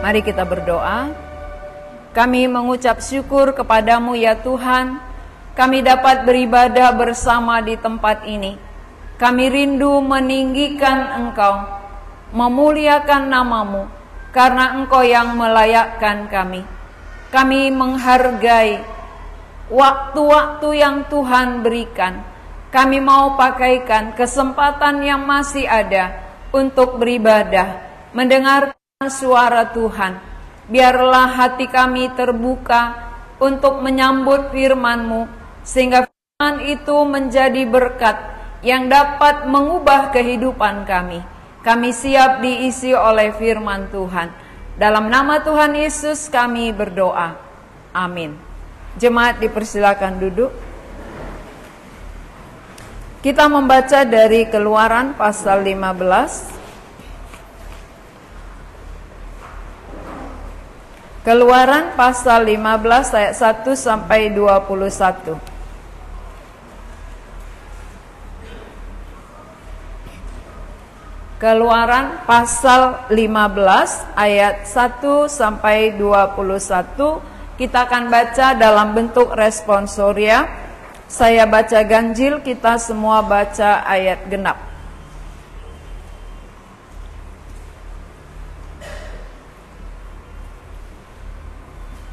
Mari kita berdoa. Kami mengucap syukur kepadamu ya Tuhan, kami dapat beribadah bersama di tempat ini. Kami rindu meninggikan Engkau, memuliakan namamu, karena Engkau yang melayakkan kami. Kami menghargai waktu-waktu yang Tuhan berikan. Kami mau pakaikan kesempatan yang masih ada untuk beribadah, mendengarkan suara Tuhan. Biarlah hati kami terbuka untuk menyambut firman-Mu, sehingga firman itu menjadi berkat yang dapat mengubah kehidupan kami. Kami siap diisi oleh firman Tuhan. Dalam nama Tuhan Yesus kami berdoa. Amin. Jemaat dipersilakan duduk. Kita membaca dari Keluaran pasal 15. Keluaran pasal 15 ayat 1 sampai 21. Keluaran pasal 15 ayat 1 sampai 21. Kita akan baca dalam bentuk responsoria. Saya baca ganjil, kita semua baca ayat genap.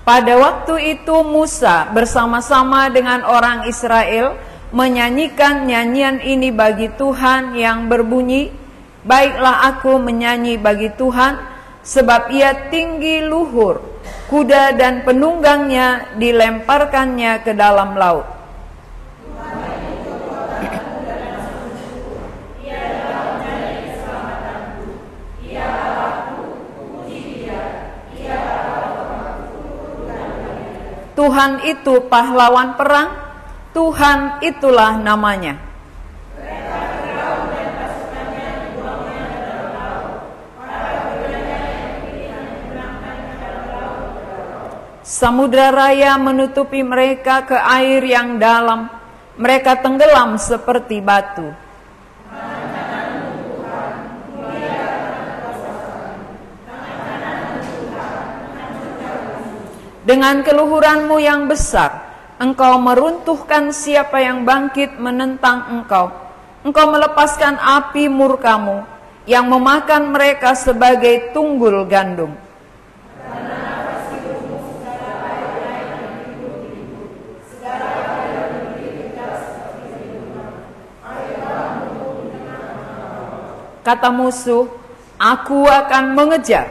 Pada waktu itu Musa bersama-sama dengan orang Israel menyanyikan nyanyian ini bagi Tuhan yang berbunyi, baiklah aku menyanyi bagi Tuhan, sebab ia tinggi luhur, kuda dan penunggangnya dilemparkannya ke dalam laut. Tuhan itu pahlawan perang, Tuhan itulah namanya. Samudra raya menutupi mereka ke air yang dalam, mereka tenggelam seperti batu. Dengan keluhuranmu yang besar, engkau meruntuhkan siapa yang bangkit menentang engkau. Engkau melepaskan api murkamu yang memakan mereka sebagai tunggul gandum. Kata musuh, aku akan mengejar,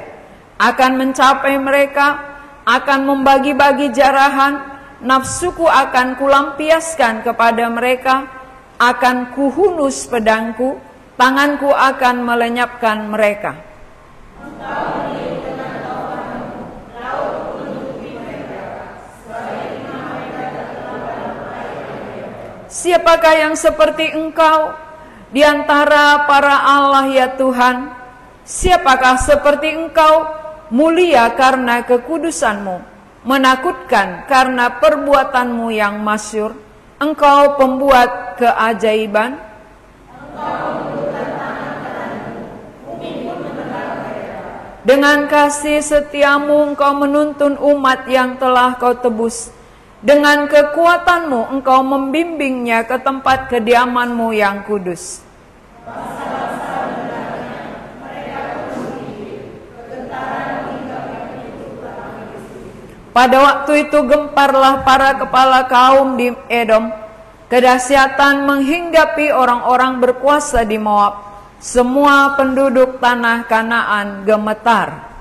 akan mencapai mereka, akan membagi-bagi jarahan, nafsuku akan kulampiaskan kepada mereka, akan kuhunus pedangku, tanganku akan melenyapkan mereka. Siapakah yang seperti engkau di antara para Allah ya Tuhan? Siapakah seperti engkau, mulia karena kekudusanmu, menakutkan karena perbuatanmu yang masyhur? Engkau pembuat keajaiban. Dengan kasih setiamu engkau menuntun umat yang telah kau tebus. Dengan kekuatanmu engkau membimbingnya ke tempat kediamanmu yang kudus. Pada waktu itu gemparlah para kepala kaum di Edom. Kedahsyatan menghinggapi orang-orang berkuasa di Moab. Semua penduduk tanah Kanaan gemetar.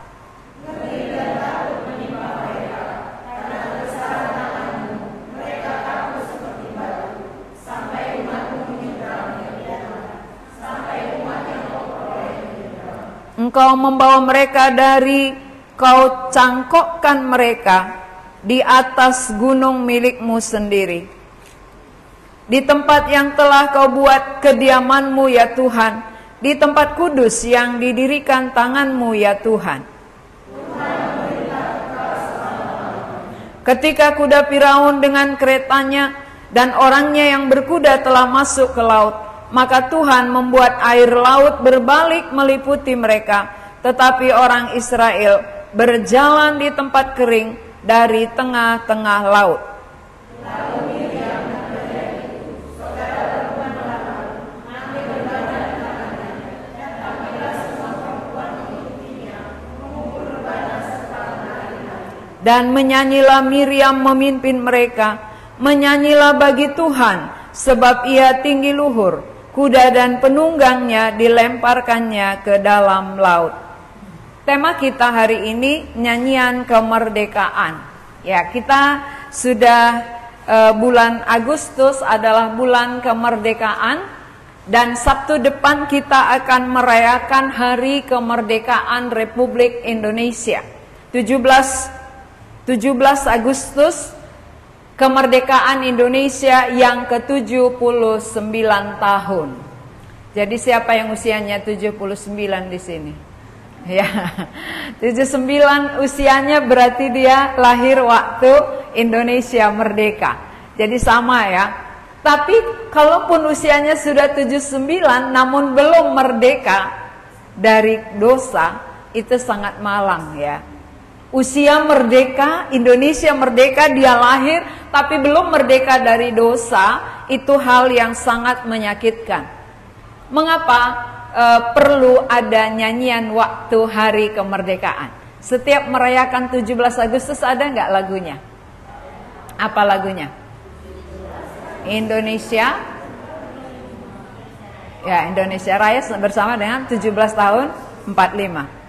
Engkau membawa mereka dari Kau cangkokkan mereka di atas gunung milikmu sendiri. Di tempat yang telah kau buat kediamanmu ya Tuhan, di tempat kudus yang didirikan tanganmu ya Tuhan. Ketika kuda Firaun dengan keretanya dan orangnya yang berkuda telah masuk ke laut, maka Tuhan membuat air laut berbalik meliputi mereka, tetapi orang Israel berjalan di tempat kering dari tengah-tengah laut. Dan menyanyilah Miriam memimpin mereka, menyanyilah bagi Tuhan, sebab ia tinggi luhur, kuda dan penunggangnya dilemparkannya ke dalam laut. Tema kita hari ini nyanyian kemerdekaan. Ya, kita sudah bulan Agustus adalah bulan kemerdekaan, dan Sabtu depan kita akan merayakan Hari Kemerdekaan Republik Indonesia. 17 Agustus, kemerdekaan Indonesia yang ke-79 tahun. Jadi siapa yang usianya 79 di sini? Ya, 79 usianya berarti dia lahir waktu Indonesia merdeka. Jadi sama ya. Tapi kalaupun usianya sudah 79 namun belum merdeka dari dosa, itu sangat malang ya. Usia merdeka, Indonesia merdeka, dia lahir tapi belum merdeka dari dosa, itu hal yang sangat menyakitkan. Mengapa perlu ada nyanyian waktu hari kemerdekaan? Setiap merayakan 17 Agustus ada nggak lagunya? Apa lagunya? Indonesia, ya Indonesia Raya bersama dengan 17 tahun 45.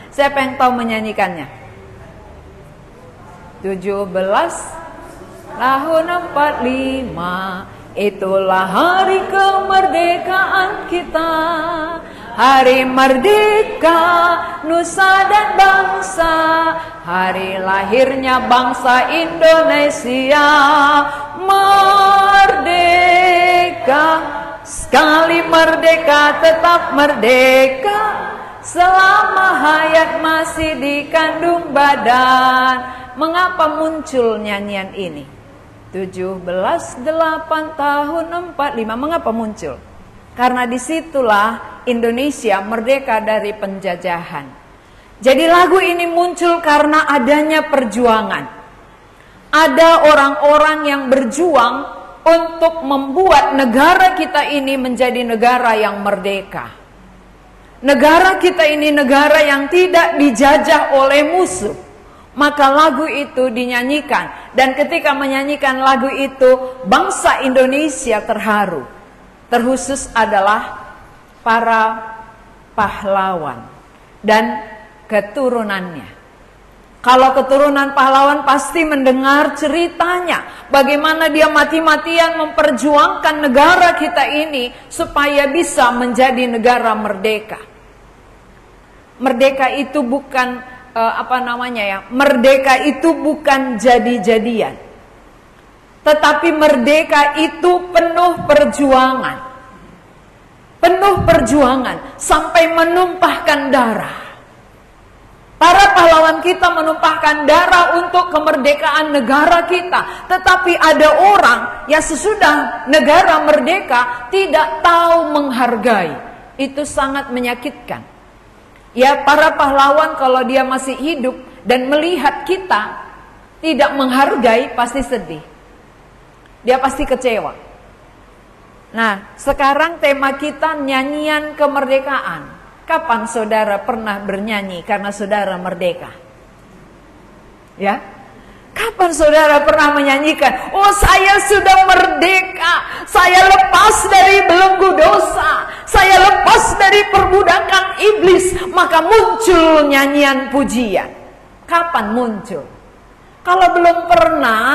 Siapa yang tahu menyanyikannya? 17 tahun 45, itulah hari kemerdekaan kita. Hari merdeka nusa dan bangsa, hari lahirnya bangsa Indonesia. Merdeka, sekali merdeka tetap merdeka, selama hayat masih dikandung badan. Mengapa muncul nyanyian ini? 17, 8 tahun 45. Mengapa muncul? Karena disitulah Indonesia merdeka dari penjajahan. Jadi lagu ini muncul karena adanya perjuangan. Ada orang-orang yang berjuang untuk membuat negara kita ini menjadi negara yang merdeka. Negara kita ini negara yang tidak dijajah oleh musuh. Maka lagu itu dinyanyikan. Dan ketika menyanyikan lagu itu, bangsa Indonesia terharu. Terkhusus adalah para pahlawan dan keturunannya. Kalau keturunan pahlawan pasti mendengar ceritanya. Bagaimana dia mati-matian memperjuangkan negara kita ini supaya bisa menjadi negara merdeka. Merdeka itu bukan merdeka itu bukan jadi-jadian. Tetapi merdeka itu penuh perjuangan. Penuh perjuangan sampai menumpahkan darah. Para pahlawan kita menumpahkan darah untuk kemerdekaan negara kita. Tetapi ada orang yang sesudah negara merdeka tidak tahu menghargai. Itu sangat menyakitkan. Ya, para pahlawan kalau dia masih hidup dan melihat kita tidak menghargai, pasti sedih. Dia pasti kecewa. Nah, sekarang tema kita nyanyian kemerdekaan. Kapan saudara pernah bernyanyi karena saudara merdeka? Ya? Kapan saudara pernah menyanyikan, oh saya sudah merdeka, saya lepas dari belenggu dosa, saya lepas dari perbudakan iblis, maka muncul nyanyian pujian. Kapan muncul? Kalau belum pernah,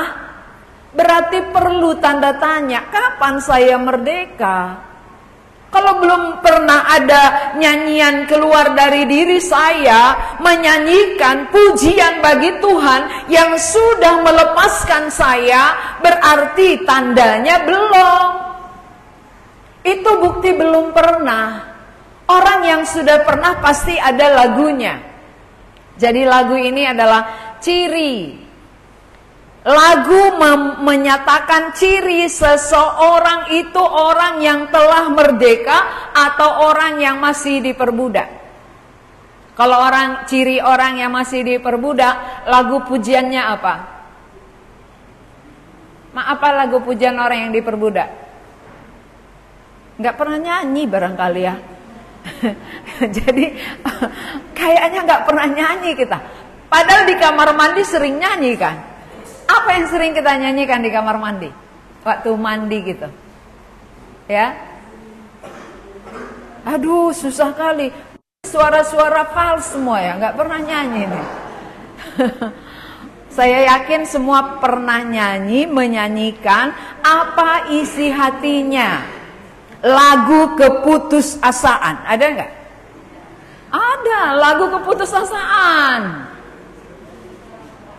berarti perlu tanda tanya, kapan saya merdeka? Kalau belum pernah ada nyanyian keluar dari diri saya, menyanyikan pujian bagi Tuhan yang sudah melepaskan saya, berarti tandanya belum. Itu bukti belum pernah. Orang yang sudah pernah pasti ada lagunya. Jadi lagu ini adalah ciri. Lagu menyatakan ciri seseorang itu orang yang telah merdeka atau orang yang masih diperbudak. Kalau ciri orang yang masih diperbudak, lagu pujiannya apa? Apa lagu pujian orang yang diperbudak? Nggak pernah nyanyi barangkali ya. Jadi kayaknya nggak pernah nyanyi kita. Padahal di kamar mandi sering nyanyi kan. Apa yang sering kita nyanyikan di kamar mandi? Waktu mandi gitu. Ya. Aduh, susah kali. Suara-suara fals semua ya, nggak pernah nyanyi nih. Saya yakin semua pernah menyanyikan apa isi hatinya. Lagu keputusasaan, ada nggak? Ada, lagu keputusasaan.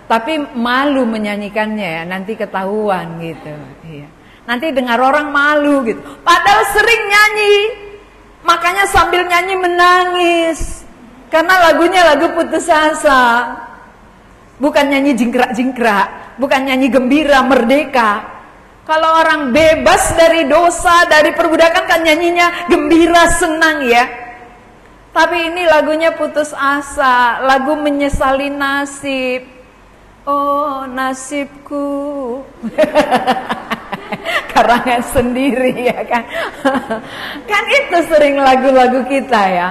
Tapi malu menyanyikannya ya, nanti ketahuan gitu. Iya. Nanti dengar orang malu gitu. Padahal sering nyanyi. Makanya sambil nyanyi menangis. Karena lagunya lagu putus asa. Bukan nyanyi jingkrak-jingkrak, bukan nyanyi gembira, merdeka. Kalau orang bebas dari dosa, dari perbudakan kan nyanyinya gembira, senang ya. Tapi ini lagunya putus asa, lagu menyesali nasib. Oh nasibku. Karangan sendiri ya kan. Kan itu sering lagu-lagu kita ya.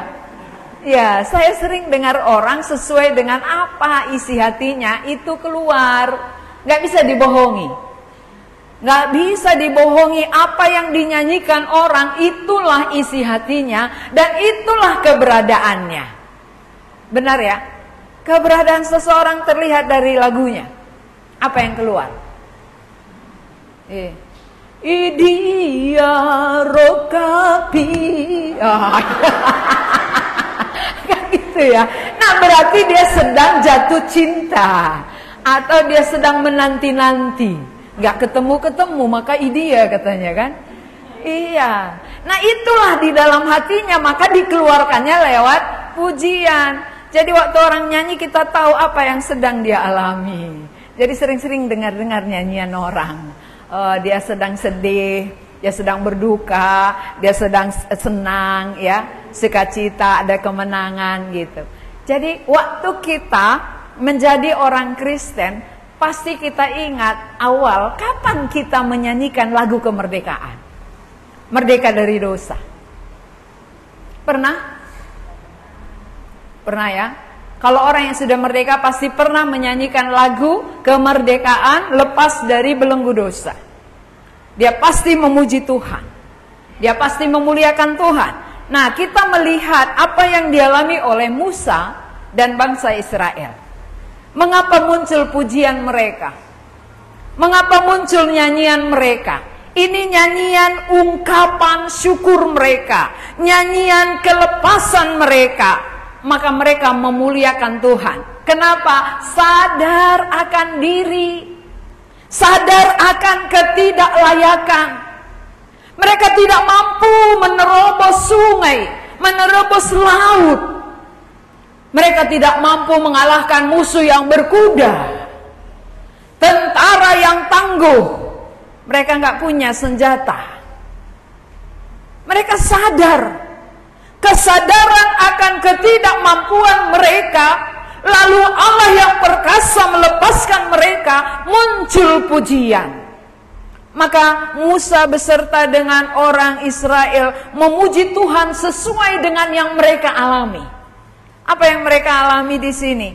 Ya, saya sering dengar orang sesuai dengan apa isi hatinya itu keluar. Gak bisa dibohongi. Gak bisa dibohongi, apa yang dinyanyikan orang itulah isi hatinya dan itulah keberadaannya. Benar ya? Keberadaan seseorang terlihat dari lagunya. Apa yang keluar? Idia rokapi. Kan gitu ya. Nah, berarti dia sedang jatuh cinta atau dia sedang menanti-nanti. Gak ketemu-ketemu, maka idia katanya kan. Iya. Nah, itulah di dalam hatinya, maka dikeluarkannya lewat pujian. Jadi waktu orang nyanyi kita tahu apa yang sedang dia alami. Jadi sering-sering dengar-dengar nyanyian orang. Dia sedang sedih, dia sedang berduka, dia sedang senang, ya, sukacita, ada kemenangan gitu. Jadi waktu kita menjadi orang Kristen, pasti kita ingat awal kapan kita menyanyikan lagu kemerdekaan, merdeka dari dosa. Pernah? Pernah ya? Kalau orang yang sudah merdeka pasti pernah menyanyikan lagu kemerdekaan lepas dari belenggu dosa. Dia pasti memuji Tuhan. Dia pasti memuliakan Tuhan. Nah, kita melihat apa yang dialami oleh Musa dan bangsa Israel. Mengapa muncul pujian mereka? Mengapa muncul nyanyian mereka? Ini nyanyian ungkapan syukur mereka. Nyanyian kelepasan mereka. Maka mereka memuliakan Tuhan. Kenapa? Sadar akan diri, sadar akan ketidaklayakan. Mereka tidak mampu menerobos sungai, menerobos laut. Mereka tidak mampu mengalahkan musuh yang berkuda, tentara yang tangguh. Mereka nggak punya senjata. Mereka sadar. Kesadaran akan ketidakmampuan mereka, lalu Allah yang perkasa melepaskan mereka, muncul pujian. Maka Musa beserta dengan orang Israel memuji Tuhan sesuai dengan yang mereka alami. Apa yang mereka alami di sini?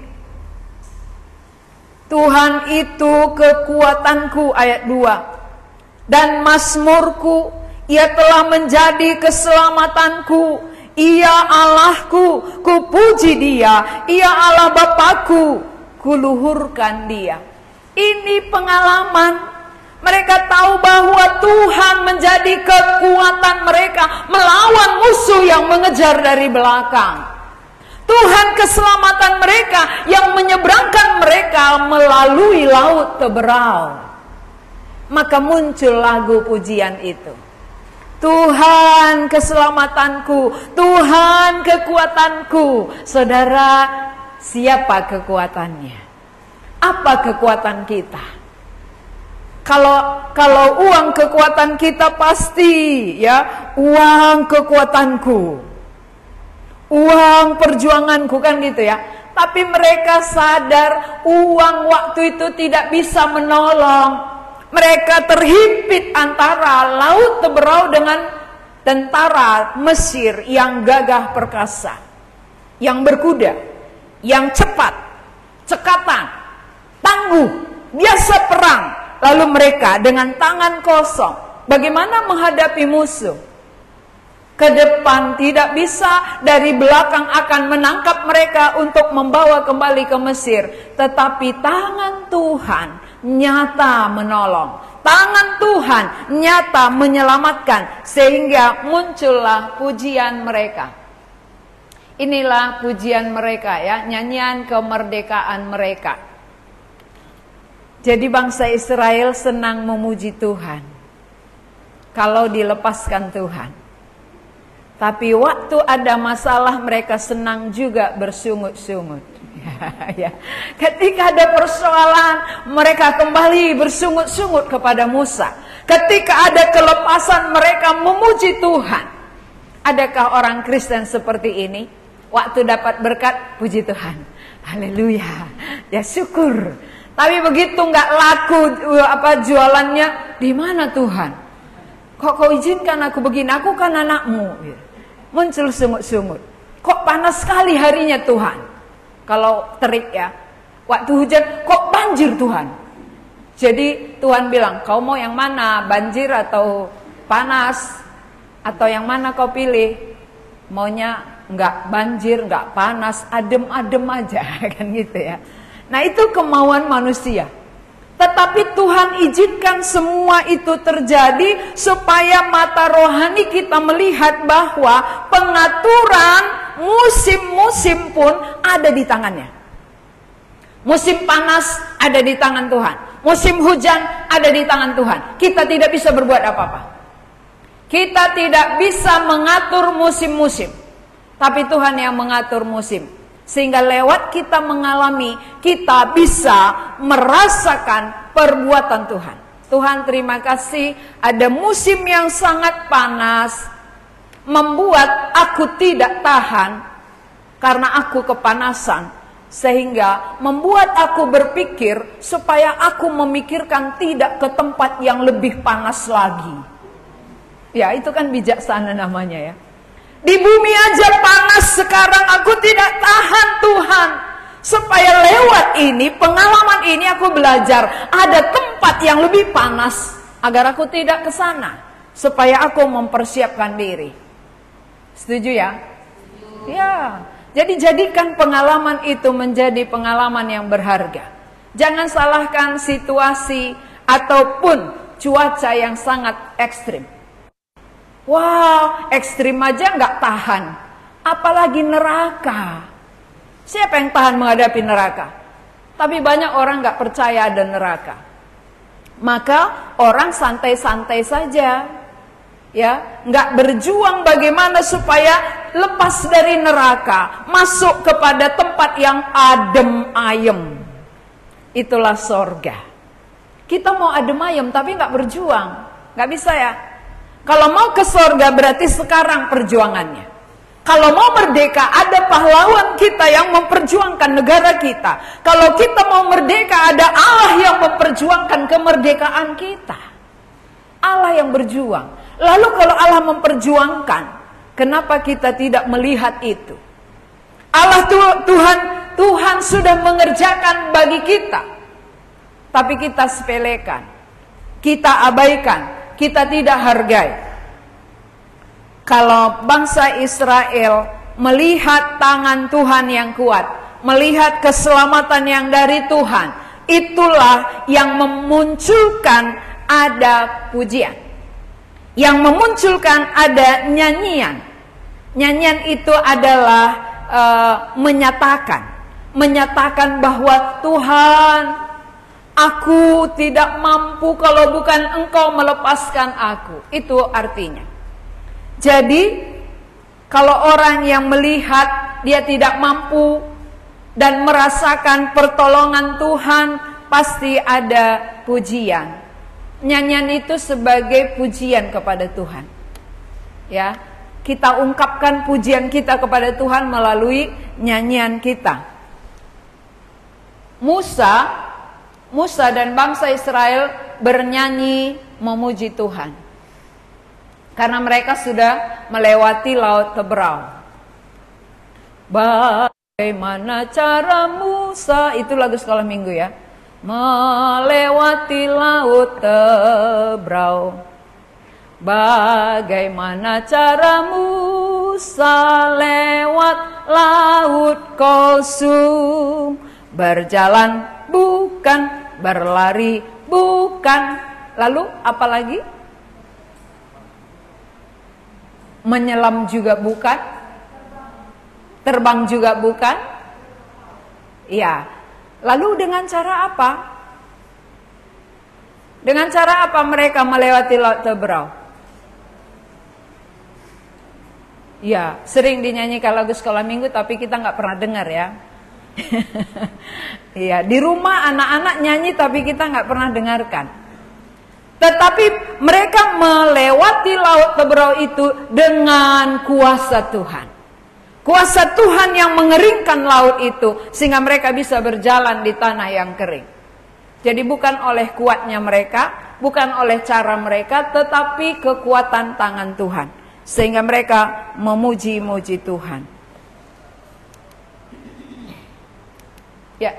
Tuhan itu kekuatanku, ayat 2. Dan mazmurku, ia telah menjadi keselamatanku. Ia Allahku, kupuji dia. Ia Allah Bapakku, kuluhurkan dia. Ini pengalaman. Mereka tahu bahwa Tuhan menjadi kekuatan mereka melawan musuh yang mengejar dari belakang. Tuhan keselamatan mereka yang menyeberangkan mereka melalui laut Teberau. Maka muncul lagu pujian itu. Tuhan keselamatanku, Tuhan kekuatanku. Saudara, siapa kekuatannya? Apa kekuatan kita? Kalau uang kekuatan kita pasti ya, uang kekuatanku. uang perjuanganku, kan gitu ya. Tapi mereka sadar uang waktu itu tidak bisa menolong. Mereka terhimpit antara laut Teberau dengan tentara Mesir yang gagah perkasa, yang berkuda, yang cepat, cekatan, tangguh, biasa perang. Lalu mereka dengan tangan kosong, bagaimana menghadapi musuh? Ke depan tidak bisa, dari belakang akan menangkap mereka untuk membawa kembali ke Mesir. Tetapi tangan Tuhan nyata menolong, tangan Tuhan nyata menyelamatkan, sehingga muncullah pujian mereka. Inilah pujian mereka ya, nyanyian kemerdekaan mereka. Jadi bangsa Israel senang memuji Tuhan kalau dilepaskan Tuhan. Tapi waktu ada masalah mereka senang juga bersungut-sungut. Ya. Ketika ada persoalan mereka kembali bersungut-sungut kepada Musa. Ketika ada kelepasan mereka memuji Tuhan. Adakah orang Kristen seperti ini? Waktu dapat berkat, puji Tuhan, haleluya, ya syukur. Tapi begitu nggak laku jualannya, di mana Tuhan? Kok kau izinkan aku begini? Aku kan anakmu. Muncul sungut-sungut. Kok panas sekali harinya Tuhan? Kalau terik ya. Waktu hujan, kok banjir Tuhan? Jadi Tuhan bilang, kau mau yang mana? Banjir atau panas? Atau yang mana kau pilih? Maunya enggak banjir, enggak panas, adem-adem aja, kan gitu ya. Nah itu kemauan manusia. Tetapi Tuhan izinkan semua itu terjadi supaya mata rohani kita melihat bahwa pengaturan musim-musim pun ada di tangannya. Musim panas ada di tangan Tuhan, musim hujan ada di tangan Tuhan. Kita tidak bisa berbuat apa-apa. Kita tidak bisa mengatur musim-musim, tapi Tuhan yang mengatur musim. Sehingga lewat kita mengalami, kita bisa merasakan perbuatan Tuhan. Tuhan terima kasih, ada musim yang sangat panas, membuat aku tidak tahan karena aku kepanasan. Sehingga membuat aku berpikir supaya aku memikirkan tidak ke tempat yang lebih panas lagi. Ya itu kan bijaksana namanya ya. Di bumi aja panas sekarang, aku tidak tahan Tuhan. Supaya lewat ini, pengalaman ini aku belajar ada tempat yang lebih panas agar aku tidak ke sana. Supaya aku mempersiapkan diri. Setuju ya? Ya. Jadi jadikan pengalaman itu menjadi pengalaman yang berharga. Jangan salahkan situasi ataupun cuaca yang sangat ekstrim. Wah, ekstrim aja nggak tahan, apalagi neraka. Siapa yang tahan menghadapi neraka? Tapi banyak orang nggak percaya ada neraka. Maka orang santai-santai saja, ya, nggak berjuang bagaimana supaya lepas dari neraka, masuk kepada tempat yang adem ayem. Itulah sorga. Kita mau adem ayem tapi nggak berjuang, nggak bisa ya. Kalau mau ke sorga berarti sekarang perjuangannya. Kalau mau merdeka ada pahlawan kita yang memperjuangkan negara kita. Kalau kita mau merdeka ada Allah yang memperjuangkan kemerdekaan kita. Allah yang berjuang. Lalu kalau Allah memperjuangkan, kenapa kita tidak melihat itu? Allah Tuhan sudah mengerjakan bagi kita. Tapi kita sepelekan. Kita abaikan. Kita tidak hargai. Kalau bangsa Israel melihat tangan Tuhan yang kuat, melihat keselamatan yang dari Tuhan, itulah yang memunculkan ada pujian, yang memunculkan ada nyanyian. Nyanyian itu adalah menyatakan bahwa Tuhan, aku tidak mampu kalau bukan Engkau melepaskan aku. Itu artinya. Jadi, kalau orang yang melihat dia tidak mampu dan merasakan pertolongan Tuhan, pasti ada pujian. Nyanyian itu sebagai pujian kepada Tuhan. Ya, kita ungkapkan pujian kita kepada Tuhan melalui nyanyian kita. Musa dan bangsa Israel bernyanyi memuji Tuhan karena mereka sudah melewati laut Teberau. Bagaimana cara Musa, itu lagu sekolah minggu ya, melewati laut Teberau. Bagaimana cara Musa lewat laut kosong, berjalan bukan, berlari bukan, lalu apa lagi? Menyelam juga bukan, terbang juga bukan. Ya, lalu dengan cara apa? Dengan cara apa mereka melewati laut Teberau? Ya, sering dinyanyikan lagu sekolah minggu tapi kita nggak pernah dengar ya. Iya, di rumah anak-anak nyanyi tapi kita nggak pernah dengarkan. Tetapi mereka melewati laut Teberau itu dengan kuasa Tuhan. Kuasa Tuhan yang mengeringkan laut itu sehingga mereka bisa berjalan di tanah yang kering. Jadi bukan oleh kuatnya mereka, bukan oleh cara mereka, tetapi kekuatan tangan Tuhan. Sehingga mereka memuji-muji Tuhan. Ya.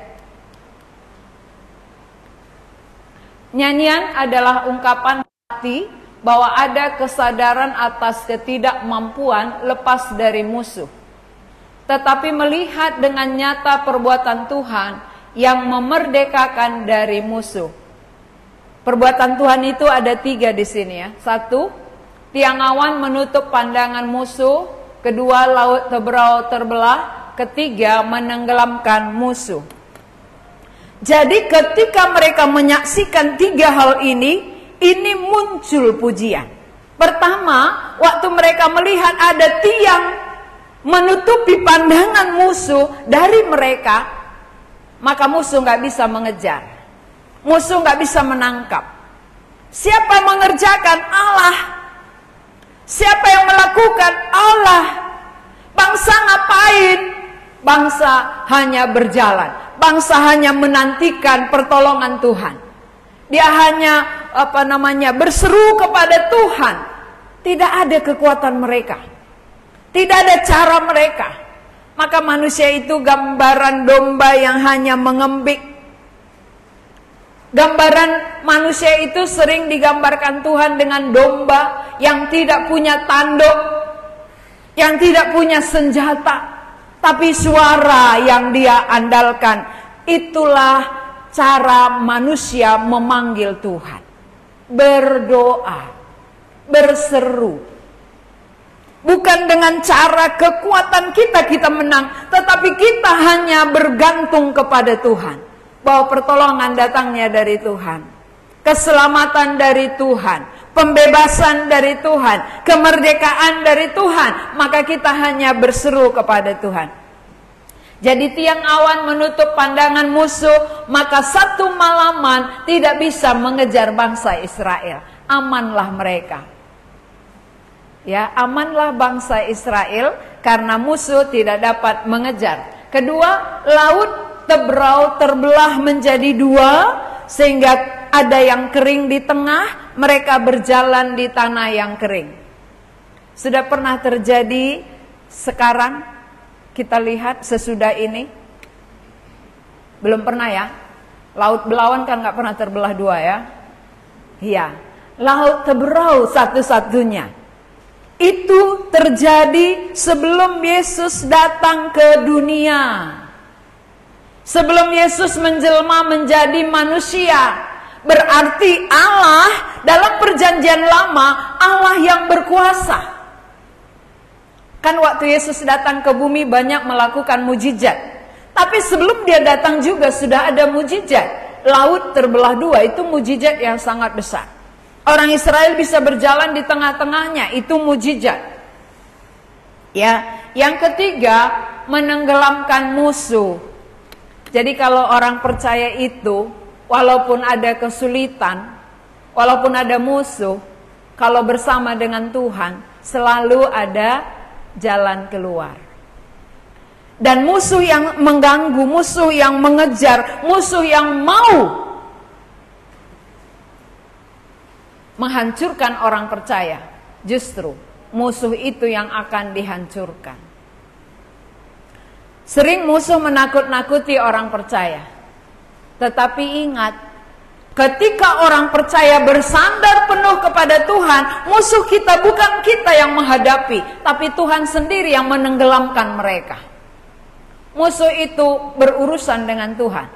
Nyanyian adalah ungkapan hati bahwa ada kesadaran atas ketidakmampuan lepas dari musuh. Tetapi melihat dengan nyata perbuatan Tuhan yang memerdekakan dari musuh. Perbuatan Tuhan itu ada 3 di sini ya. 1, tiang awan menutup pandangan musuh. 2, laut Teberau terbelah. 3, menenggelamkan musuh. Jadi ketika mereka menyaksikan 3 hal ini muncul pujian. Pertama, waktu mereka melihat ada tiang menutupi pandangan musuh dari mereka, maka musuh nggak bisa mengejar, musuh nggak bisa menangkap. Siapa yang mengerjakan? Allah. Siapa yang melakukan? Allah. Bangsa ngapain? Bangsa hanya berjalan. Bangsa hanya menantikan pertolongan Tuhan. Dia hanya berseru kepada Tuhan. Tidak ada kekuatan mereka. Tidak ada cara mereka. Maka manusia itu gambaran domba yang hanya mengembik. Gambaran manusia itu sering digambarkan Tuhan dengan domba yang tidak punya tanduk, yang tidak punya senjata, tapi suara yang dia andalkan. Itulah cara manusia memanggil Tuhan. Berdoa, berseru. Bukan dengan cara kekuatan kita menang, tetapi kita hanya bergantung kepada Tuhan. Bahwa pertolongan datangnya dari Tuhan, keselamatan dari Tuhan, pembebasan dari Tuhan, kemerdekaan dari Tuhan. Maka kita hanya berseru kepada Tuhan. Jadi tiang awan menutup pandangan musuh, maka 1 malaman tidak bisa mengejar bangsa Israel. Amanlah mereka. Ya, amanlah bangsa Israel karena musuh tidak dapat mengejar. 2, laut Teberau terbelah menjadi 2 sehingga ada yang kering di tengah, mereka berjalan di tanah yang kering. Sudah pernah terjadi sekarang kita lihat sesudah ini? Belum pernah ya? Laut Belawan kan gak pernah terbelah 2 ya? Iya, Laut Teberau satu-satunya. Itu terjadi sebelum Yesus datang ke dunia. Sebelum Yesus menjelma menjadi manusia. Berarti Allah dalam perjanjian lama, Allah yang berkuasa. Kan waktu Yesus datang ke bumi banyak melakukan mujizat. Tapi sebelum dia datang juga sudah ada mujizat. Laut terbelah 2 itu mujizat yang sangat besar. Orang Israel bisa berjalan di tengah-tengahnya, itu mujizat. Ya, yang ketiga, menenggelamkan musuh. Jadi kalau orang percaya itu, walaupun ada kesulitan, walaupun ada musuh, kalau bersama dengan Tuhan, selalu ada jalan keluar. Dan musuh yang mengganggu, musuh yang mengejar, musuh yang mau menghancurkan orang percaya, justru musuh itu yang akan dihancurkan. Sering musuh menakut-nakuti orang percaya. Tetapi ingat, ketika orang percaya bersandar penuh kepada Tuhan, musuh kita bukan kita yang menghadapi, tapi Tuhan sendiri yang menenggelamkan mereka. Musuh itu berurusan dengan Tuhan.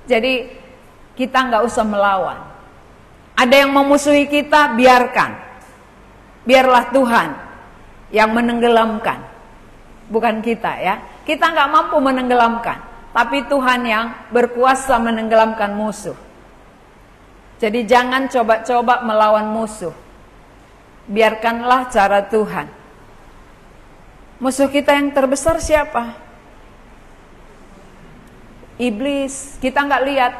Jadi kita nggak usah melawan. Ada yang memusuhi kita, biarkan. Biarlah Tuhan yang menenggelamkan, bukan kita ya. Kita nggak mampu menenggelamkan, tapi Tuhan yang berkuasa menenggelamkan musuh. Jadi jangan coba-coba melawan musuh. Biarkanlah cara Tuhan. Musuh kita yang terbesar siapa? Iblis. Kita nggak lihat.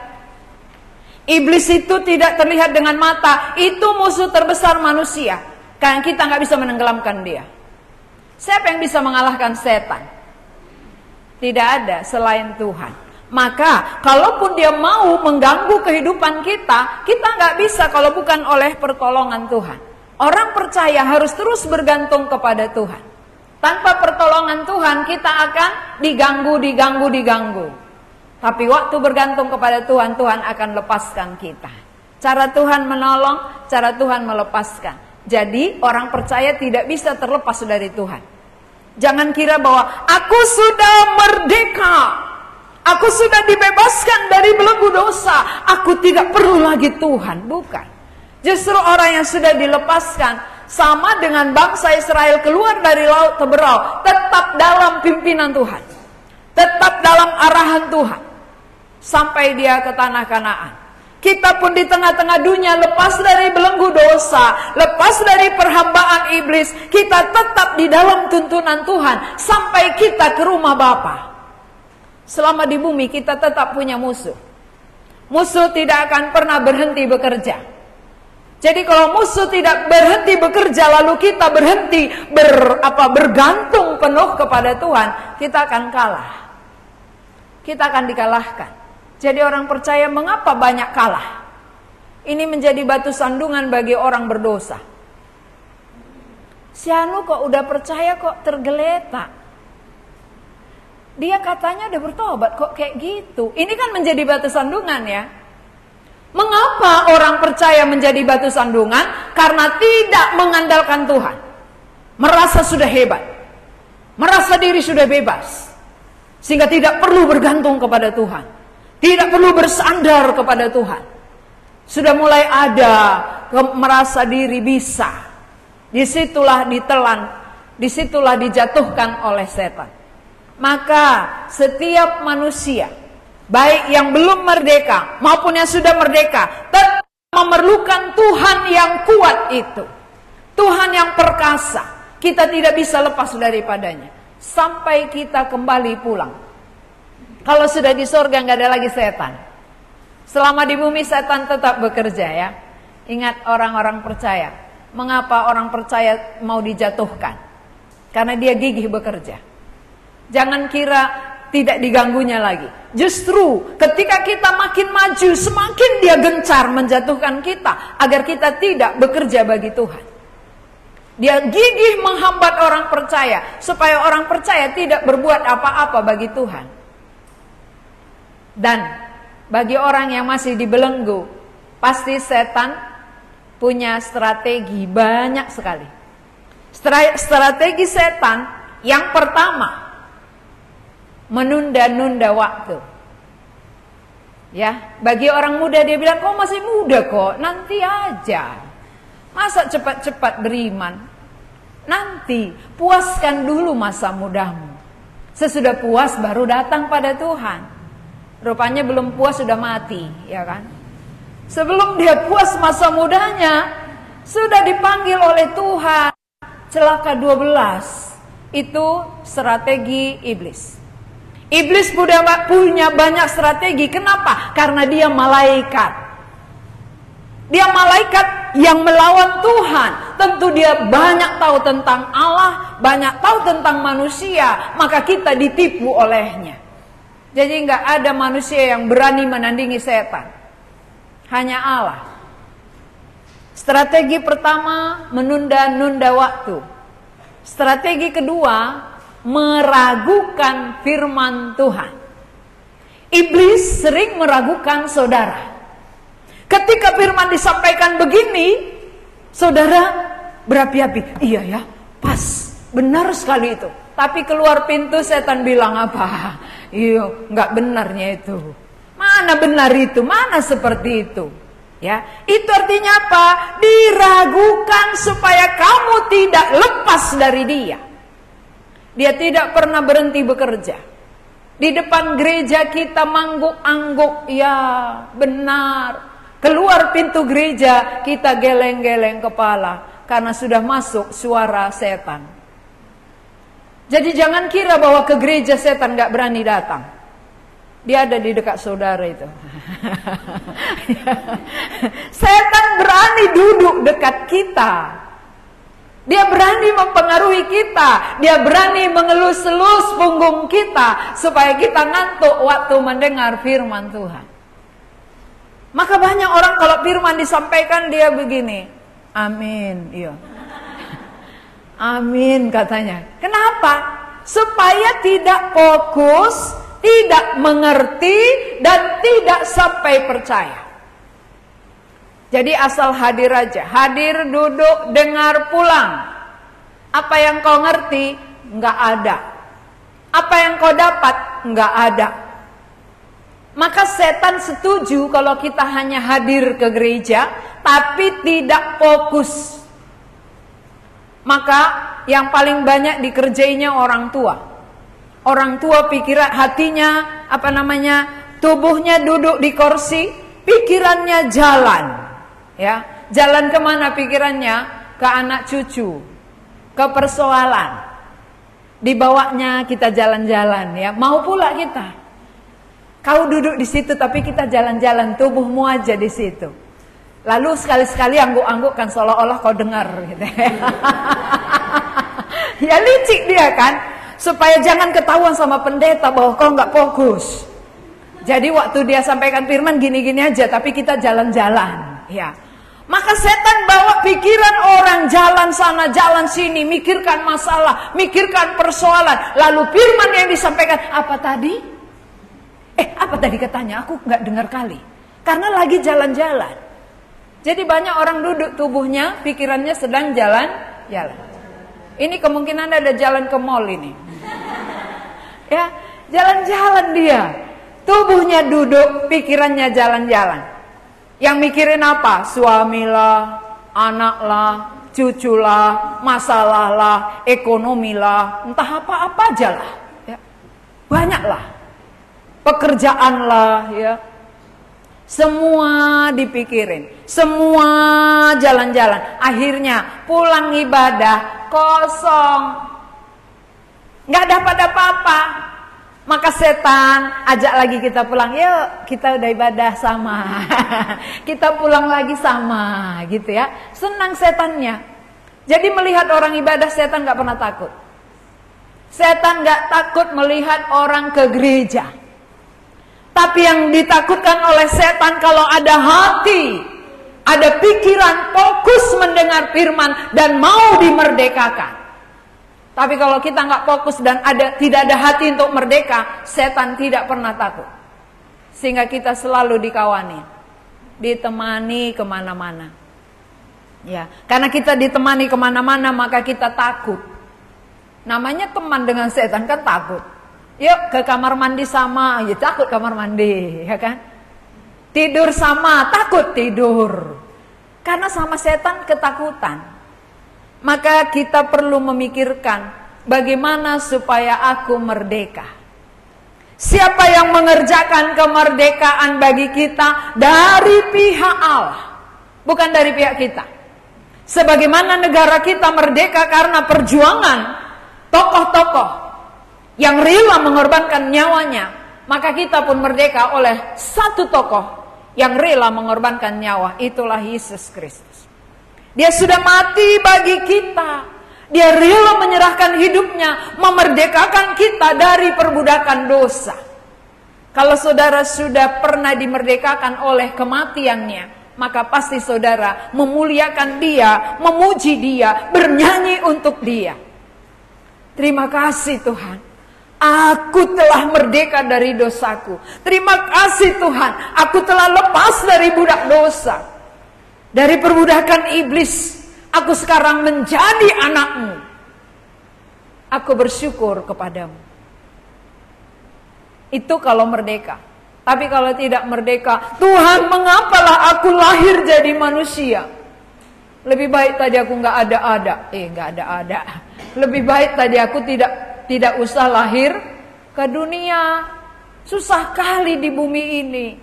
Iblis itu tidak terlihat dengan mata. Itu musuh terbesar manusia. Karena kita nggak bisa menenggelamkan dia. Siapa yang bisa mengalahkan setan? Tidak ada selain Tuhan. Maka kalaupun dia mau mengganggu kehidupan kita, kita nggak bisa kalau bukan oleh pertolongan Tuhan. Orang percaya harus terus bergantung kepada Tuhan. Tanpa pertolongan Tuhan kita akan diganggu. Tapi waktu bergantung kepada Tuhan, Tuhan akan lepaskan kita. Cara Tuhan menolong, cara Tuhan melepaskan. Jadi orang percaya tidak bisa terlepas dari Tuhan. Jangan kira bahwa aku sudah merdeka, aku sudah dibebaskan dari belenggu dosa, aku tidak perlu lagi Tuhan. Bukan. Justru orang yang sudah dilepaskan, sama dengan bangsa Israel keluar dari laut Teberau, tetap dalam pimpinan Tuhan, tetap dalam arahan Tuhan, sampai dia ke tanah Kanaan. Kita pun di tengah-tengah dunia lepas dari belenggu dosa, lepas dari perhambaan iblis, kita tetap di dalam tuntunan Tuhan sampai kita ke rumah Bapa. Selama di bumi kita tetap punya musuh. Musuh tidak akan pernah berhenti bekerja. Jadi kalau musuh tidak berhenti bekerja lalu kita berhenti bergantung penuh kepada Tuhan, kita akan kalah. Kita akan dikalahkan. Jadi orang percaya mengapa banyak kalah? Ini menjadi batu sandungan bagi orang berdosa. Si Anu kok udah percaya kok tergeletak. Dia katanya udah bertobat kok kayak gitu. Ini kan menjadi batu sandungan ya. Mengapa orang percaya menjadi batu sandungan? Karena tidak mengandalkan Tuhan. Merasa sudah hebat. Merasa diri sudah bebas. Sehingga tidak perlu bergantung kepada Tuhan. Tidak perlu bersandar kepada Tuhan. Sudah mulai ada merasa diri bisa. Disitulah ditelan, disitulah dijatuhkan oleh setan. Maka setiap manusia, baik yang belum merdeka maupun yang sudah merdeka, tetap memerlukan Tuhan yang kuat itu. Tuhan yang perkasa. Kita tidak bisa lepas daripadanya sampai kita kembali pulang. Kalau sudah di sorga nggak ada lagi setan. Selama di bumi setan tetap bekerja ya. Ingat orang-orang percaya. Mengapa orang percaya mau dijatuhkan? Karena dia gigih bekerja. Jangan kira tidak diganggunya lagi. Justru ketika kita makin maju, semakin dia gencar menjatuhkan kita agar kita tidak bekerja bagi Tuhan. Dia gigih menghambat orang percaya supaya orang percaya tidak berbuat apa-apa bagi Tuhan. Dan bagi orang yang masih dibelenggu, pasti setan punya strategi banyak sekali. Strategi setan yang pertama, menunda-nunda waktu. Ya, bagi orang muda dia bilang, kau masih muda kok, nanti aja. Masa cepat-cepat beriman? Nanti, puaskan dulu masa mudamu. Sesudah puas baru datang pada Tuhan. Rupanya belum puas sudah mati, ya kan? Sebelum dia puas masa mudanya, sudah dipanggil oleh Tuhan. Celaka 12. Itu strategi iblis. Iblis punya banyak strategi. Kenapa? Karena dia malaikat. Dia malaikat yang melawan Tuhan. Tentu dia banyak tahu tentang Allah, banyak tahu tentang manusia, maka kita ditipu olehnya. Jadi nggak ada manusia yang berani menandingi setan, hanya Allah. Strategi pertama, menunda-nunda waktu. Strategi kedua, meragukan firman Tuhan. Iblis sering meragukan saudara. Ketika firman disampaikan begini, saudara berapi-api. Iya ya, pas, benar sekali itu. Tapi keluar pintu setan bilang apa? Iya, nggak benarnya itu. Mana benar itu? Mana seperti itu? Ya, itu artinya apa? Diragukan supaya kamu tidak lepas dari dia. Dia tidak pernah berhenti bekerja. Di depan gereja kita mangguk-angguk, ya benar. Keluar pintu gereja kita geleng-geleng kepala karena sudah masuk suara setan. Jadi jangan kira bahwa ke gereja setan gak berani datang. Dia ada di dekat saudara itu. Setan berani duduk dekat kita. Dia berani mempengaruhi kita. Dia berani mengelus-elus punggung kita supaya kita ngantuk waktu mendengar firman Tuhan. Maka banyak orang kalau firman disampaikan dia begini, amin, iya. Amin katanya. Kenapa? Supaya tidak fokus, tidak mengerti, dan tidak sampai percaya. Jadi asal hadir aja. Hadir, duduk, dengar, pulang. Apa yang kau ngerti, nggak ada. Apa yang kau dapat, nggak ada. Maka setan setuju kalau kita hanya hadir ke gereja, tapi tidak fokus. Maka yang paling banyak dikerjainya orang tua. Orang tua pikiran hatinya, tubuhnya duduk di kursi, pikirannya jalan. Ya, jalan kemana pikirannya? Ke anak cucu, ke persoalan. Dibawanya kita jalan-jalan, ya. Mau pula kita. Kau duduk di situ, tapi kita jalan-jalan, tubuhmu aja di situ. Lalu sekali-sekali angguk-anggukkan seolah-olah kau dengar, gitu. Ya licik dia kan, supaya jangan ketahuan sama pendeta bahwa kau nggak fokus. Jadi waktu dia sampaikan firman gini-gini aja, tapi kita jalan-jalan, ya. Maka setan bawa pikiran orang jalan sana, jalan sini, mikirkan masalah, mikirkan persoalan. Lalu firman yang disampaikan, apa tadi? Apa tadi katanya? Aku nggak dengar kali. Karena lagi jalan-jalan. Jadi banyak orang duduk tubuhnya, pikirannya sedang jalan-jalan. Ini kemungkinan ada jalan ke mall ini. Ya, jalan-jalan dia. Tubuhnya duduk, pikirannya jalan-jalan. Yang mikirin apa? Suamilah, anaklah, cuculah, masalah lah, ekonomi lah, entah apa-apa aja lah. Ya. Banyak lah. Pekerjaan lah, ya. Semua dipikirin, semua jalan-jalan. Akhirnya pulang ibadah kosong, nggak dapat apa-apa. Maka setan ajak lagi kita pulang, yuk kita udah ibadah sama, kita pulang lagi sama, gitu ya. Senang setannya. Jadi melihat orang ibadah setan nggak pernah takut. Setan nggak takut melihat orang ke gereja. Tapi yang ditakutkan oleh setan kalau ada hati, ada pikiran, fokus mendengar firman dan mau dimerdekakan. Tapi kalau kita nggak fokus dan tidak ada hati untuk merdeka, setan tidak pernah takut. Sehingga kita selalu dikawani, ditemani kemana-mana. Ya, karena kita ditemani kemana-mana maka kita takut. Namanya teman dengan setan kan takut. Yuk ke kamar mandi sama, ya takut kamar mandi, ya kan? Tidur sama, takut tidur. Karena sama setan ketakutan. Maka kita perlu memikirkan bagaimana supaya aku merdeka. Siapa yang mengerjakan kemerdekaan bagi kita? Dari pihak Allah, bukan dari pihak kita. Sebagaimana negara kita merdeka karena perjuangan tokoh-tokoh yang rela mengorbankan nyawanya, maka kita pun merdeka oleh satu tokoh yang rela mengorbankan nyawa, itulah Yesus Kristus. Dia sudah mati bagi kita. Dia rela menyerahkan hidupnya, memerdekakan kita dari perbudakan dosa. Kalau saudara sudah pernah dimerdekakan oleh kematiannya, maka pasti saudara memuliakan dia, memuji dia, bernyanyi untuk dia. Terima kasih Tuhan, aku telah merdeka dari dosaku. Terima kasih Tuhan, aku telah lepas dari budak dosa, dari perbudakan iblis. Aku sekarang menjadi anakmu. Aku bersyukur kepadamu. Itu kalau merdeka. Tapi kalau tidak merdeka, Tuhan, mengapalah aku lahir jadi manusia? Lebih baik tadi aku nggak ada. Lebih baik tadi aku tidak usah lahir ke dunia. Susah kali di bumi ini.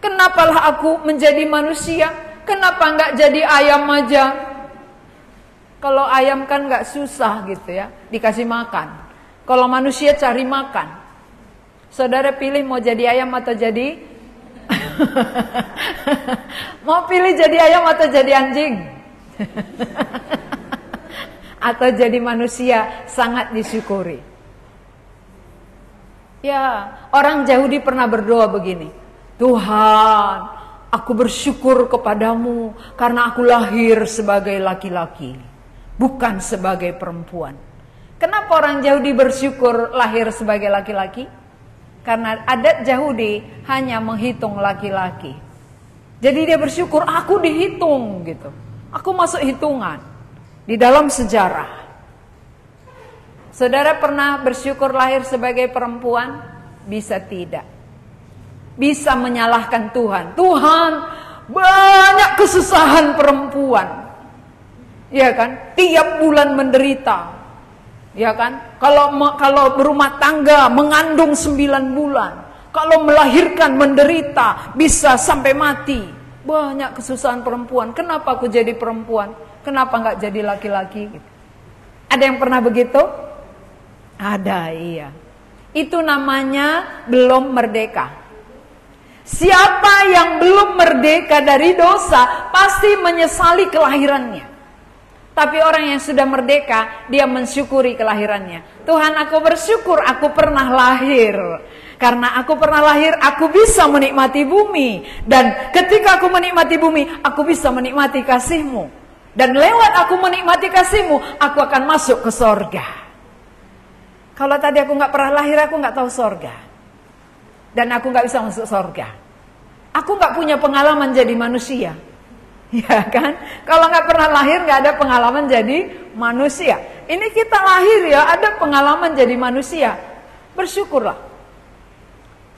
Kenapalah aku menjadi manusia? Kenapa nggak jadi ayam aja? Kalau ayam kan nggak susah gitu ya, dikasih makan. Kalau manusia cari makan. Saudara pilih mau jadi ayam atau jadi mau pilih jadi ayam atau jadi anjing? Atau jadi manusia? Sangat disyukuri. Ya, orang Yahudi pernah berdoa begini. Tuhan, aku bersyukur kepadamu karena aku lahir sebagai laki-laki, bukan sebagai perempuan. Kenapa orang Yahudi bersyukur lahir sebagai laki-laki? Karena adat Yahudi hanya menghitung laki-laki. Jadi dia bersyukur, aku dihitung gitu. Aku masuk hitungan di dalam sejarah. Saudara pernah bersyukur lahir sebagai perempuan? Bisa tidak. Bisa menyalahkan Tuhan. Tuhan, banyak kesusahan perempuan. Ya kan? Tiap bulan menderita. Ya kan? Kalau berumah tangga mengandung 9 bulan, kalau melahirkan menderita, bisa sampai mati. Banyak kesusahan perempuan. Kenapa aku jadi perempuan? Kenapa nggak jadi laki-laki? Ada yang pernah begitu? Ada, iya. Itu namanya belum merdeka. Siapa yang belum merdeka dari dosa pasti menyesali kelahirannya. Tapi orang yang sudah merdeka, dia mensyukuri kelahirannya. Tuhan, aku bersyukur aku pernah lahir. Karena aku pernah lahir, aku bisa menikmati bumi. Dan ketika aku menikmati bumi, aku bisa menikmati kasih-Mu. Dan lewat aku menikmati kasih-Mu, aku akan masuk ke sorga. Kalau tadi aku gak pernah lahir, aku gak tahu sorga. Dan aku gak bisa masuk sorga. Aku gak punya pengalaman jadi manusia. Ya kan? Kalau nggak pernah lahir nggak ada pengalaman jadi manusia. Ini kita lahir ya, ada pengalaman jadi manusia. Bersyukurlah.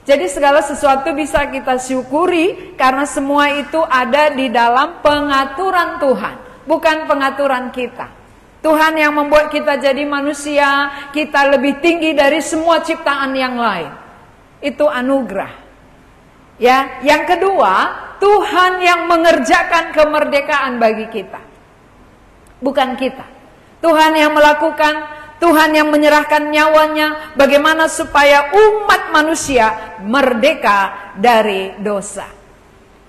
Jadi segala sesuatu bisa kita syukuri karena semua itu ada di dalam pengaturan Tuhan, bukan pengaturan kita. Tuhan yang membuat kita jadi manusia, kita lebih tinggi dari semua ciptaan yang lain. Itu anugerah. Ya, yang kedua, Tuhan yang mengerjakan kemerdekaan bagi kita. Bukan kita. Tuhan yang melakukan, Tuhan yang menyerahkan nyawanya bagaimana supaya umat manusia merdeka dari dosa.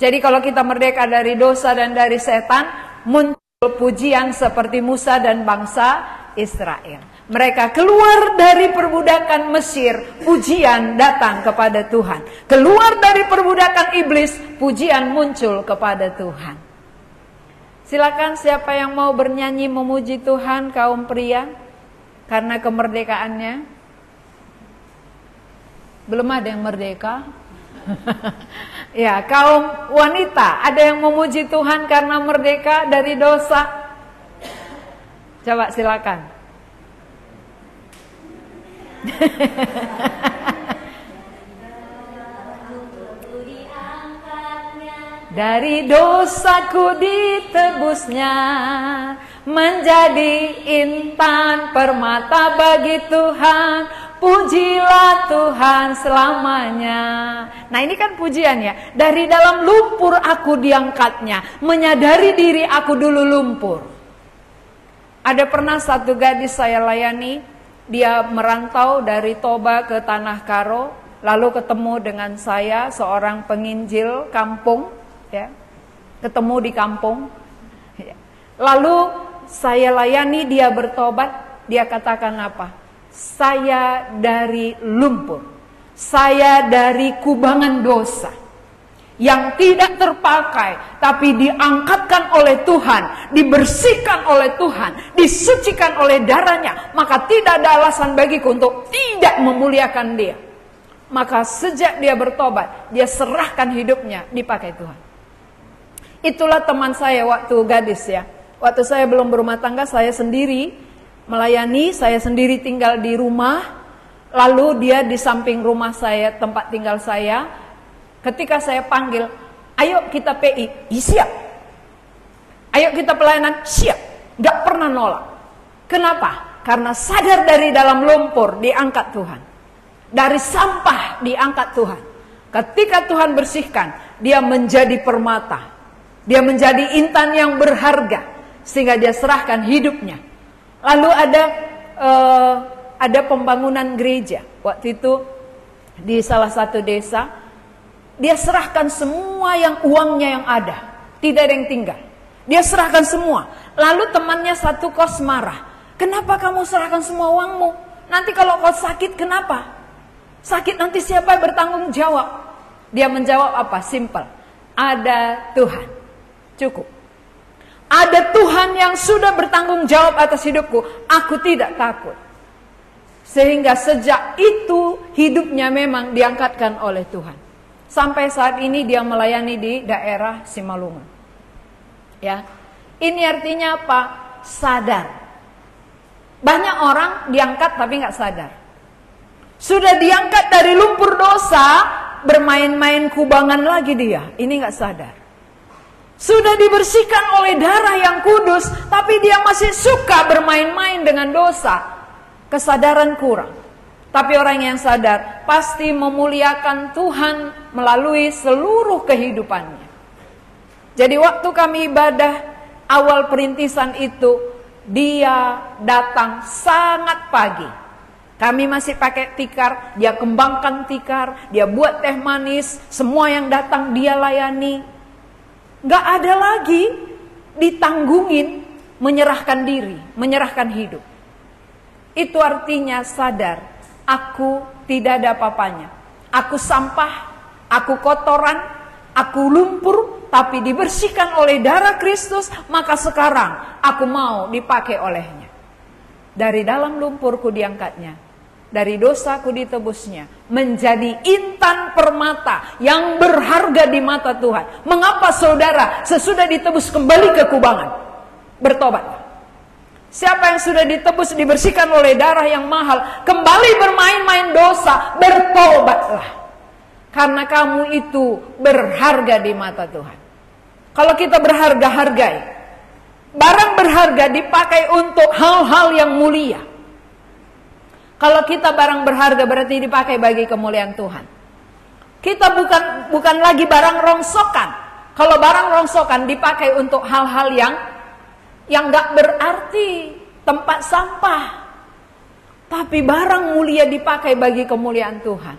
Jadi kalau kita merdeka dari dosa dan dari setan, muncul pujian seperti Musa dan bangsa Israel. Mereka keluar dari perbudakan Mesir, pujian datang kepada Tuhan. Keluar dari perbudakan iblis, pujian muncul kepada Tuhan. Silakan siapa yang mau bernyanyi memuji Tuhan, kaum pria, karena kemerdekaannya. Belum ada yang merdeka. Ya, kaum wanita, ada yang memuji Tuhan karena merdeka dari dosa. Coba silakan. Dari dosaku ditebusnya, menjadi intan permata bagi Tuhan. Pujilah Tuhan selamanya. Nah ini kan pujian ya. Dari dalam lumpur aku diangkatnya, menyadari diri aku dulu lumpur. Ada pernah satu gadis saya layani. Dia merantau dari Toba ke Tanah Karo, lalu ketemu dengan saya, seorang penginjil kampung, ya, ketemu di kampung. Lalu saya layani dia bertobat, dia katakan apa? Saya dari lumpur, saya dari kubangan dosa yang tidak terpakai, tapi diangkatkan oleh Tuhan, dibersihkan oleh Tuhan, disucikan oleh darahnya. Maka tidak ada alasan bagiku untuk tidak memuliakan dia. Maka sejak dia bertobat, dia serahkan hidupnya dipakai Tuhan. Itulah teman saya waktu gadis ya. Waktu saya belum berumah tangga, saya sendiri melayani, saya sendiri tinggal di rumah. Lalu dia di samping rumah saya, tempat tinggal saya. Ketika saya panggil, ayo kita PI, siap. Ayo kita pelayanan, siap. Gak pernah nolak. Kenapa? Karena sadar dari dalam lumpur diangkat Tuhan. Dari sampah diangkat Tuhan. Ketika Tuhan bersihkan, dia menjadi permata. Dia menjadi intan yang berharga. Sehingga dia serahkan hidupnya. Lalu ada pembangunan gereja. Waktu itu di salah satu desa, dia serahkan semua yang uangnya yang ada. Tidak ada yang tinggal. Dia serahkan semua. Lalu temannya satu kos marah. Kenapa kamu serahkan semua uangmu? Nanti kalau kau sakit kenapa? Sakit nanti siapa yang bertanggung jawab? Dia menjawab apa? Simple. Ada Tuhan. Cukup. Ada Tuhan yang sudah bertanggung jawab atas hidupku. Aku tidak takut. Sehingga sejak itu hidupnya memang diangkatkan oleh Tuhan. Sampai saat ini dia melayani di daerah Simalungun. Ya, ini artinya apa? Sadar. Banyak orang diangkat tapi nggak sadar. Sudah diangkat dari lumpur dosa, bermain-main kubangan lagi dia. Ini nggak sadar. Sudah dibersihkan oleh darah yang kudus, tapi dia masih suka bermain-main dengan dosa. Kesadaran kurang. Tapi orang yang sadar pasti memuliakan Tuhan melalui seluruh kehidupannya. Jadi waktu kami ibadah awal perintisan itu, dia datang sangat pagi. Kami masih pakai tikar, dia kembangkan tikar, dia buat teh manis, semua yang datang dia layani. Gak ada lagi ditanggungin menyerahkan diri, menyerahkan hidup. Itu artinya sadar, aku tidak ada apa-apanya. Aku sampah, aku kotoran, aku lumpur, tapi dibersihkan oleh darah Kristus, maka sekarang aku mau dipakai olehnya. Dari dalam lumpurku diangkatnya. Dari dosaku ditebusnya, menjadi intan permata yang berharga di mata Tuhan. Mengapa saudara sesudah ditebus kembali ke kubangan? Bertobatlah. Siapa yang sudah ditebus, dibersihkan oleh darah yang mahal, kembali bermain-main dosa, bertobatlah. Karena kamu itu berharga di mata Tuhan. Kalau kita berharga, hargai. Barang berharga dipakai untuk hal-hal yang mulia. Kalau kita barang berharga berarti dipakai bagi kemuliaan Tuhan. Kita bukan lagi barang rongsokan. Kalau barang rongsokan dipakai untuk hal-hal yang gak berarti, tempat sampah. Tapi barang mulia dipakai bagi kemuliaan Tuhan.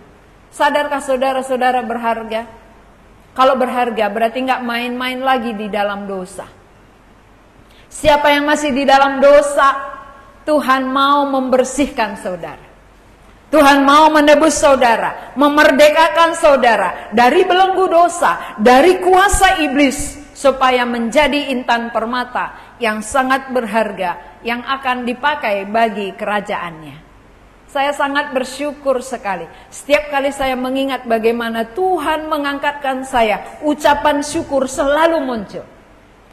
Sadarkah saudara-saudara berharga? Kalau berharga berarti gak main-main lagi di dalam dosa. Siapa yang masih di dalam dosa, Tuhan mau membersihkan saudara. Tuhan mau menebus saudara, memerdekakan saudara dari belenggu dosa, dari kuasa iblis, supaya menjadi intan permata yang sangat berharga, yang akan dipakai bagi kerajaannya. Saya sangat bersyukur sekali. Setiap kali saya mengingat bagaimana Tuhan mengangkatkan saya, ucapan syukur selalu muncul.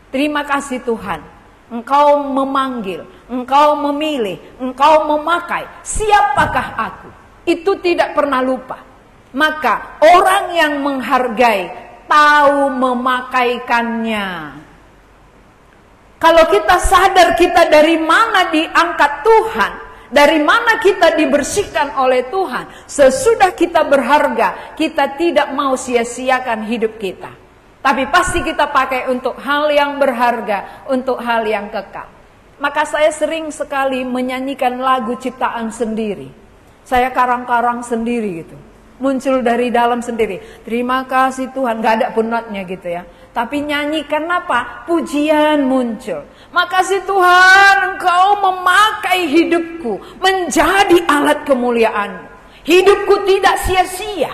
Terima kasih Tuhan. Engkau memanggil, engkau memilih, engkau memakai. Siapakah aku? Itu tidak pernah lupa. Maka orang yang menghargai tahu memakaikannya. Kalau kita sadar kita dari mana diangkat Tuhan, dari mana kita dibersihkan oleh Tuhan, sesudah kita berharga, kita tidak mau sia-siakan hidup kita. Tapi pasti kita pakai untuk hal yang berharga, untuk hal yang kekal. Maka saya sering sekali menyanyikan lagu ciptaan sendiri. Saya karang-karang sendiri gitu. Muncul dari dalam sendiri. Terima kasih Tuhan, gak ada pun notnya gitu ya. tapi nyanyikan apa? Pujian muncul. Makasih Tuhan, Engkau memakai hidupku menjadi alat kemuliaan-Mu. Hidupku tidak sia-sia.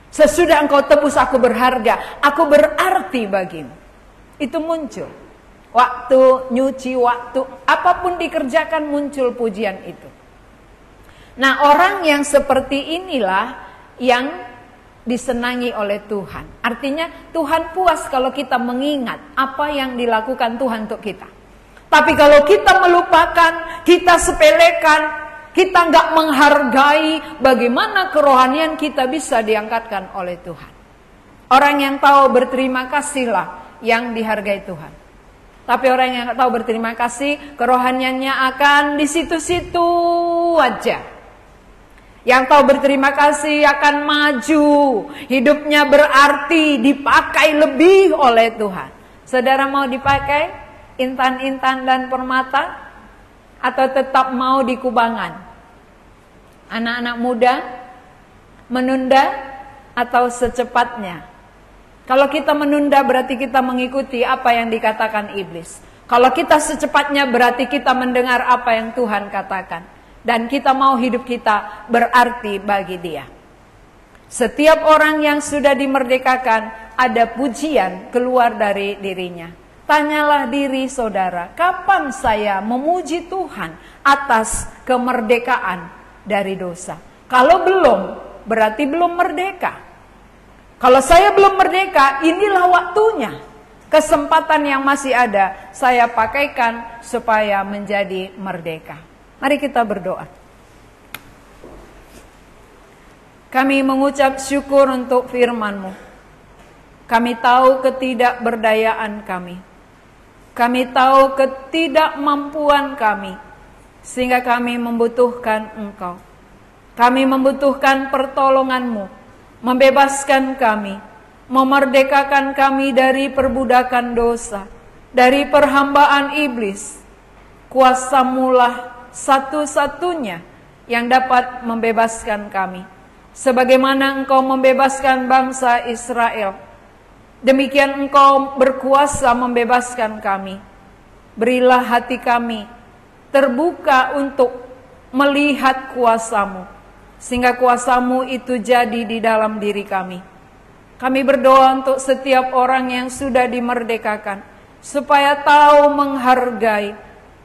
Sesudah Engkau tebus aku berharga, aku berarti bagimu. Itu muncul. Waktu nyuci, waktu apapun dikerjakan muncul pujian itu. Nah, orang yang seperti inilah yang disenangi oleh Tuhan. Artinya Tuhan puas kalau kita mengingat apa yang dilakukan Tuhan untuk kita. Tapi kalau kita melupakan, kita sepelekan, kita nggak menghargai, bagaimana kerohanian kita bisa diangkatkan oleh Tuhan. Orang yang tahu berterima kasihlah yang dihargai Tuhan. Tapi orang yang nggak tahu berterima kasih, kerohaniannya akan di situ-situ aja. Yang tahu berterima kasih akan maju, hidupnya berarti dipakai lebih oleh Tuhan. Saudara mau dipakai intan-intan dan permata, atau tetap mau di kubangan? Anak-anak muda menunda atau secepatnya? Kalau kita menunda berarti kita mengikuti apa yang dikatakan iblis. Kalau kita secepatnya berarti kita mendengar apa yang Tuhan katakan. Dan kita mau hidup kita berarti bagi Dia. Setiap orang yang sudah dimerdekakan, ada pujian keluar dari dirinya. Tanyalah diri saudara, kapan saya memuji Tuhan atas kemerdekaan dari dosa? Kalau belum, berarti belum merdeka. Kalau saya belum merdeka, inilah waktunya. Kesempatan yang masih ada, saya pakaikan supaya menjadi merdeka. Mari kita berdoa. Kami mengucap syukur untuk firman-Mu. Kami tahu ketidakberdayaan kami. Kami tahu ketidakmampuan kami. Sehingga kami membutuhkan Engkau. Kami membutuhkan pertolongan-Mu. Membebaskan kami. Memerdekakan kami dari perbudakan dosa. Dari perhambaan iblis. Kuasa-Mu lah satu-satunya yang dapat membebaskan kami. Sebagaimana Engkau membebaskan bangsa Israel, demikian Engkau berkuasa membebaskan kami. Berilah hati kami terbuka untuk melihat kuasa-Mu, sehingga kuasa-Mu itu jadi di dalam diri kami. Kami berdoa untuk setiap orang yang sudah dimerdekakan, supaya tahu menghargai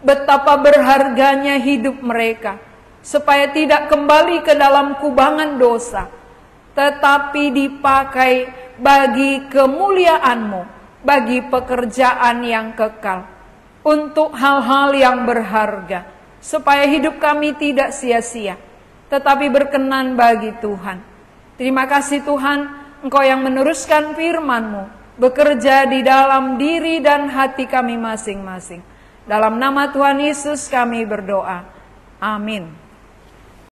betapa berharganya hidup mereka, supaya tidak kembali ke dalam kubangan dosa, tetapi dipakai bagi kemuliaan-Mu, bagi pekerjaan yang kekal, untuk hal-hal yang berharga, supaya hidup kami tidak sia-sia, tetapi berkenan bagi Tuhan. Terima kasih Tuhan, Engkau yang meneruskan firman-Mu, bekerja di dalam diri dan hati kami masing-masing. Dalam nama Tuhan Yesus kami berdoa. Amin.